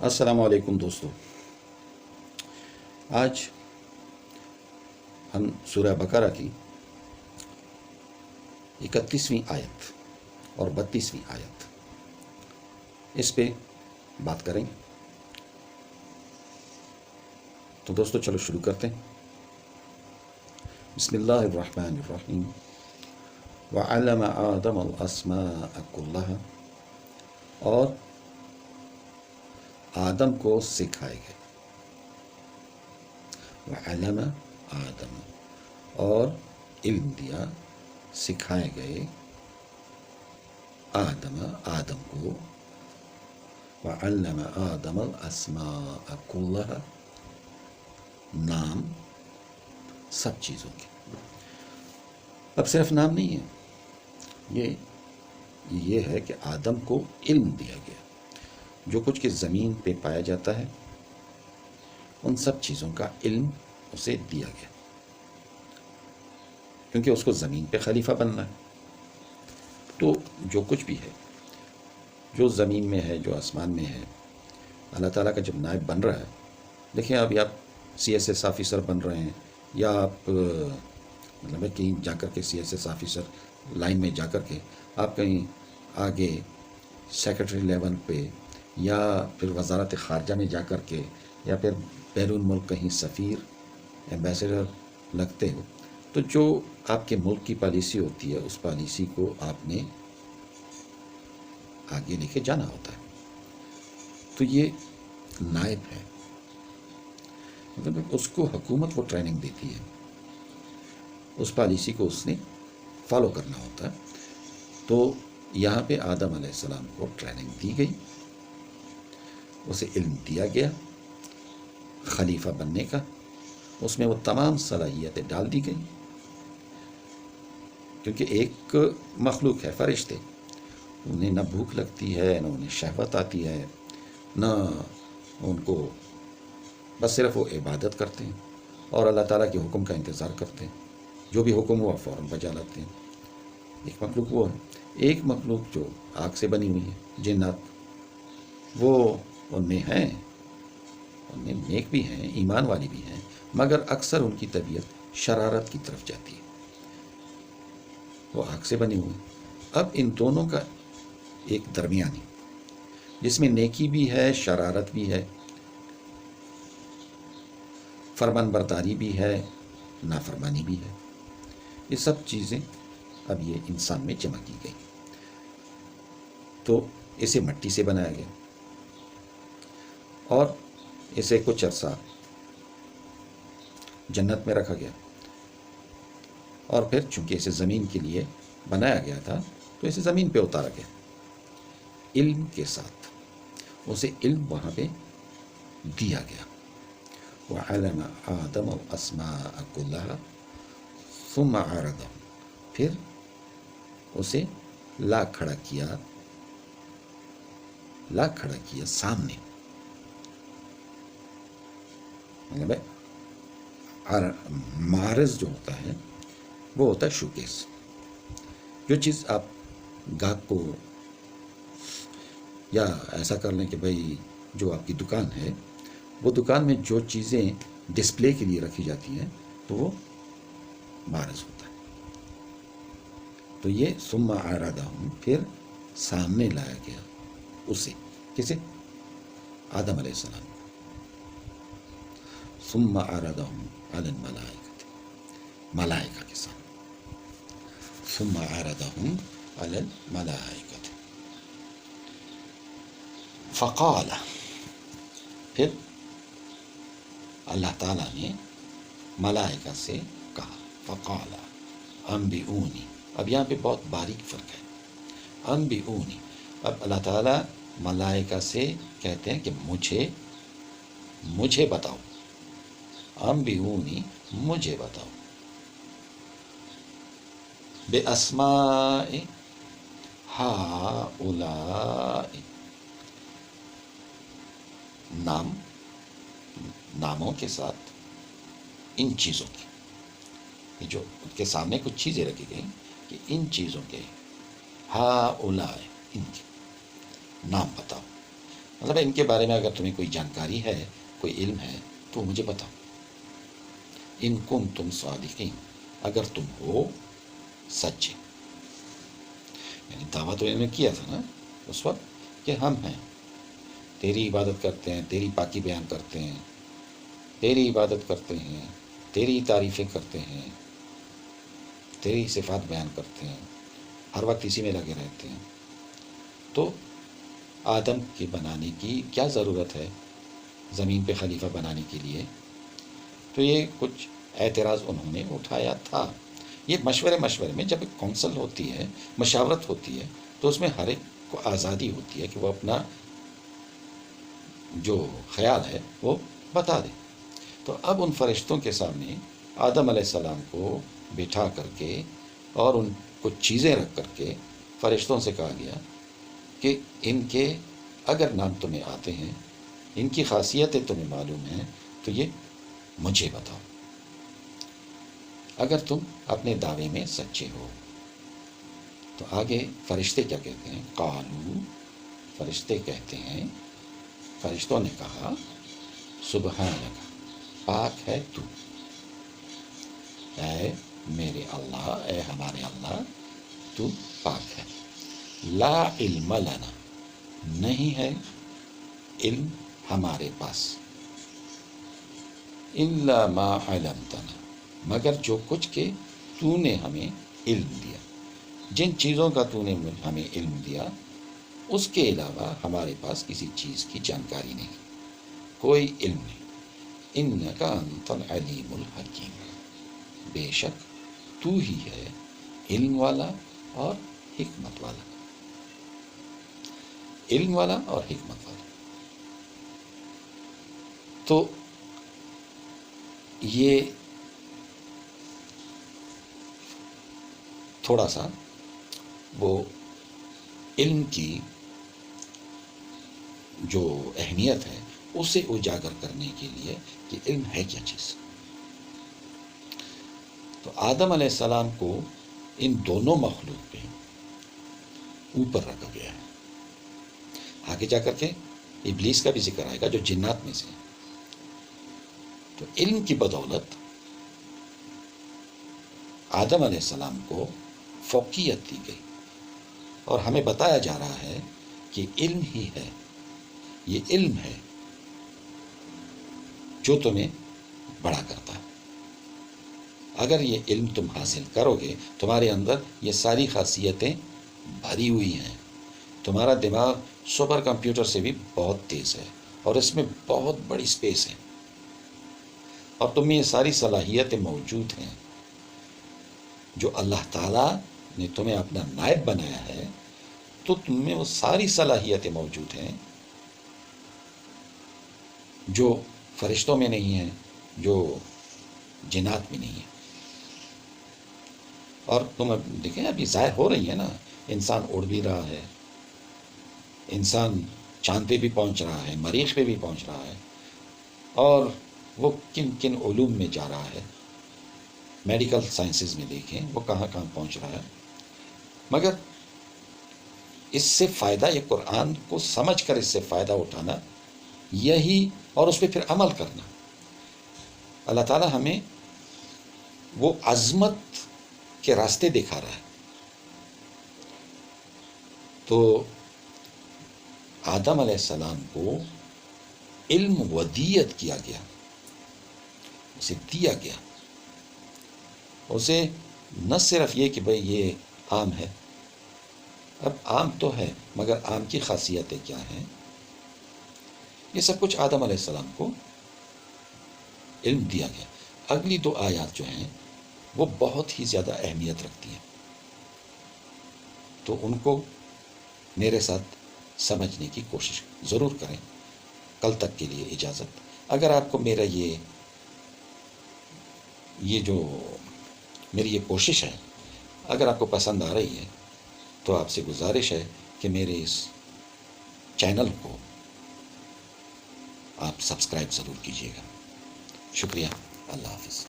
السلام علیکم دوستو، آج ہم سورہ بقرہ کی 31ویں آیت اور 32ویں آیت اس پہ بات کریں گے۔ تو دوستو چلو شروع کرتے ہیں۔ بسم اللہ الرحمن الرحیم۔ وعلم آدم الاسماء كلها، اور آدم کو سکھائے گئے۔ وعلم آدم، اور علم دیا، سکھائے گئے آدم کو۔ وعلم آدم الاسماء كلها، نام سب چیزوں کے۔ اب صرف نام نہیں ہے، یہ ہے کہ آدم کو علم دیا گیا۔ جو کچھ کہ زمین پہ پایا جاتا ہے ان سب چیزوں کا علم اسے دیا گیا، کیونکہ اس کو زمین پہ خلیفہ بننا ہے۔ تو جو کچھ بھی ہے، جو زمین میں ہے، جو آسمان میں ہے، اللہ تعالیٰ کا جب نائب بن رہا ہے، دیکھیں ابھی آپ CSS آفیسر بن رہے ہیں، یا آپ مطلب ہے کہیں جا کر کے CSS آفیسر لائن میں جا کر کے آپ کہیں آگے سیکرٹری لیول پہ، یا پھر وزارت خارجہ میں جا کر کے، یا پھر بیرون ملک کہیں سفیر ایمبیسڈر لگتے ہو، تو جو آپ کے ملک کی پالیسی ہوتی ہے اس پالیسی کو آپ نے آگے لے کے جانا ہوتا ہے۔ تو یہ نائب ہے، مطلب اس کو حکومت وہ ٹریننگ دیتی ہے، اس پالیسی کو اس نے فالو کرنا ہوتا ہے۔ تو یہاں پہ آدم علیہ السلام کو ٹریننگ دی گئی، اسے علم دیا گیا خلیفہ بننے کا، اس میں وہ تمام صلاحیتیں ڈال دی گئیں، کیونکہ ایک مخلوق ہے، فرشتے، انہیں نہ بھوک لگتی ہے، نہ انہیں شہوت آتی ہے، نہ ان کو، بس صرف وہ عبادت کرتے ہیں اور اللہ تعالیٰ کے حکم کا انتظار کرتے ہیں۔ جو بھی حکم ہوا فوراً بجا لاتے ہیں۔ ایک مخلوق وہ ہے۔ ایک مخلوق جو آگ سے بنی ہوئی ہے، جنات، وہ ان میں ہیں، ان میں نیک بھی ہیں، ایمان والی بھی ہیں، مگر اکثر ان کی طبیعت شرارت کی طرف جاتی ہے۔ وہ آگ سے بنی ہوئی۔ اب ان دونوں کا ایک درمیانی، جس میں نیکی بھی ہے، شرارت بھی ہے، فرمان برداری بھی ہے، نافرمانی بھی ہے، یہ سب چیزیں اب یہ انسان میں جمع کی گئی۔ تو اسے مٹی سے بنایا گیا اور اسے کچھ عرصہ جنت میں رکھا گیا، اور پھر چونکہ اسے زمین کے لیے بنایا گیا تھا تو اسے زمین پہ اتارا گیا علم کے ساتھ۔ اسے علم وہاں پہ دیا گیا۔ وعلم آدم الاسماء كلها ثم عرضهم، پھر اسے لا کھڑا کیا سامنے، مطلب معرض جو ہوتا ہے وہ ہوتا ہے شوکیس۔ جو چیز آپ گاہک کو، یا ایسا کر لیں کہ بھائی جو آپ کی دکان ہے، وہ دکان میں جو چیزیں ڈسپلے کے لیے رکھی جاتی ہیں تو وہ معرض ہوتا ہے۔ تو یہ ثم عرضهم، پھر سامنے لایا گیا اسے، کسے؟ آدم علیہ السلام۔ ثم عرضهم علی الملائکۃ، ملائکہ کے سامنے۔ ثم عرضهم علی الملائکۃ فقال، پھر اللہ تعالیٰ نے ملائکہ سے کہا، فقال انبئونی۔ اب یہاں پہ بہت باریک فرق ہے۔ انبئونی، اب اللہ تعالیٰ ملائکہ سے کہتے ہیں کہ مجھے بتاؤ۔ انبئونی، مجھے بتاؤ۔ باسماء ہؤلاء، ناموں کے ساتھ ان چیزوں کی، جو ان کے سامنے کچھ چیزیں رکھی گئیں کہ ان چیزوں کے، ہؤلاء، ان کے نام بتاؤ۔ مطلب ان کے بارے میں اگر تمہیں کوئی جانکاری ہے، کوئی علم ہے تو مجھے بتاؤ. ان کنتم صادقین، اگر تم ہو سچے. یعنی دعویٰ تو انہوں نے کیا تھا نا اس وقت کہ ہم ہیں، تیری عبادت کرتے ہیں، تیری پاکی بیان کرتے ہیں، تیری عبادت کرتے ہیں، تیری تعریفیں کرتے ہیں، تیری صفات بیان کرتے ہیں، ہر وقت اسی میں لگے رہتے ہیں. تو آدم کے بنانے کی کیا ضرورت ہے زمین پہ خلیفہ بنانے کے لیے؟ تو یہ کچھ اعتراض انہوں نے اٹھایا تھا. یہ مشورے میں جب ایک کونسل ہوتی ہے، مشاورت ہوتی ہے، تو اس میں ہر ایک کو آزادی ہوتی ہے کہ وہ اپنا جو خیال ہے وہ بتا دے. تو اب ان فرشتوں کے سامنے آدم علیہ السلام کو بٹھا کر کے اور ان کچھ چیزیں رکھ کر کے فرشتوں سے کہا گیا کہ ان کے اگر نام تمہیں آتے ہیں، ان کی خاصیتیں تمہیں معلوم ہیں، تو یہ مجھے بتاؤ اگر تم اپنے دعوے میں سچے ہو. تو آگے فرشتے کیا کہتے ہیں؟ قالو، فرشتے کہتے ہیں، فرشتوں نے کہا سبحانک، پاک ہے تو، اے میرے اللہ، اے ہمارے اللہ، تو پاک ہے. لا علم لنا، نہیں ہے علم ہمارے پاس، الا ما علمتنا، مگر جو کچھ کہ تو نے ہمیں علم دیا. جن چیزوں کا تو نے ہمیں علم دیا اس کے علاوہ ہمارے پاس کسی چیز کی جانکاری نہیں، کوئی علم نہیں. انک انت العلیم الحکیم، بے شک تو ہی ہے علم والا اور حکمت والا. علم والا اور حکمت والا. تو یہ تھوڑا سا وہ علم کی جو اہمیت ہے اسے اجاگر کرنے کے لیے کہ علم ہے کیا چیز. تو آدم علیہ السلام کو ان دونوں مخلوق پہ اوپر رکھا گیا ہے. آگے جا کر کے ابلیس کا بھی ذکر آئے گا جو جنات میں سے. تو علم کی بدولت آدم علیہ السلام کو فوقیت دی گئی اور ہمیں بتایا جا رہا ہے کہ علم ہی ہے، یہ علم ہے جو تمہیں بڑا کرتا ہے. اگر یہ علم تم حاصل کرو گے، تمہارے اندر یہ ساری خاصیتیں بھری ہوئی ہیں. تمہارا دماغ سپر کمپیوٹر سے بھی بہت تیز ہے اور اس میں بہت بڑی سپیس ہے، اور تم میں یہ ساری صلاحیتیں موجود ہیں. جو اللہ تعالیٰ نے تمہیں اپنا نائب بنایا ہے تو تم میں وہ ساری صلاحیتیں موجود ہیں جو فرشتوں میں نہیں ہیں، جو جنات میں نہیں ہیں. اور تم اب دیکھیں ابھی ظاہر ہو رہی ہے نا، انسان اڑ بھی رہا ہے، انسان چاند پہ بھی پہنچ رہا ہے، مریخ پہ بھی پہنچ رہا ہے، اور وہ کن کن علوم میں جا رہا ہے. میڈیکل سائنسز میں دیکھیں وہ کہاں کہاں پہنچ رہا ہے. مگر اس سے فائدہ، یہ قرآن کو سمجھ کر اس سے فائدہ اٹھانا یہی، اور اس پہ پھر عمل کرنا. اللہ تعالیٰ ہمیں وہ عظمت کے راستے دکھا رہا ہے. تو آدم علیہ السلام کو علم ودیت کیا گیا، اسے دیا گیا. اسے نہ صرف یہ کہ بھئی یہ عام ہے، اب عام تو ہے مگر عام کی خاصیتیں کیا ہیں، یہ سب کچھ آدم علیہ السلام کو علم دیا گیا. اگلی دو آیات جو ہیں وہ بہت ہی زیادہ اہمیت رکھتی ہیں، تو ان کو میرے ساتھ سمجھنے کی کوشش ضرور کریں. کل تک کے لیے اجازت. اگر آپ کو میرا یہ جو میری یہ کوشش ہے اگر آپ کو پسند آ رہی ہے تو آپ سے گزارش ہے کہ میرے اس چینل کو آپ سبسکرائب ضرور کیجیے گا. شکریہ. اللہ حافظ.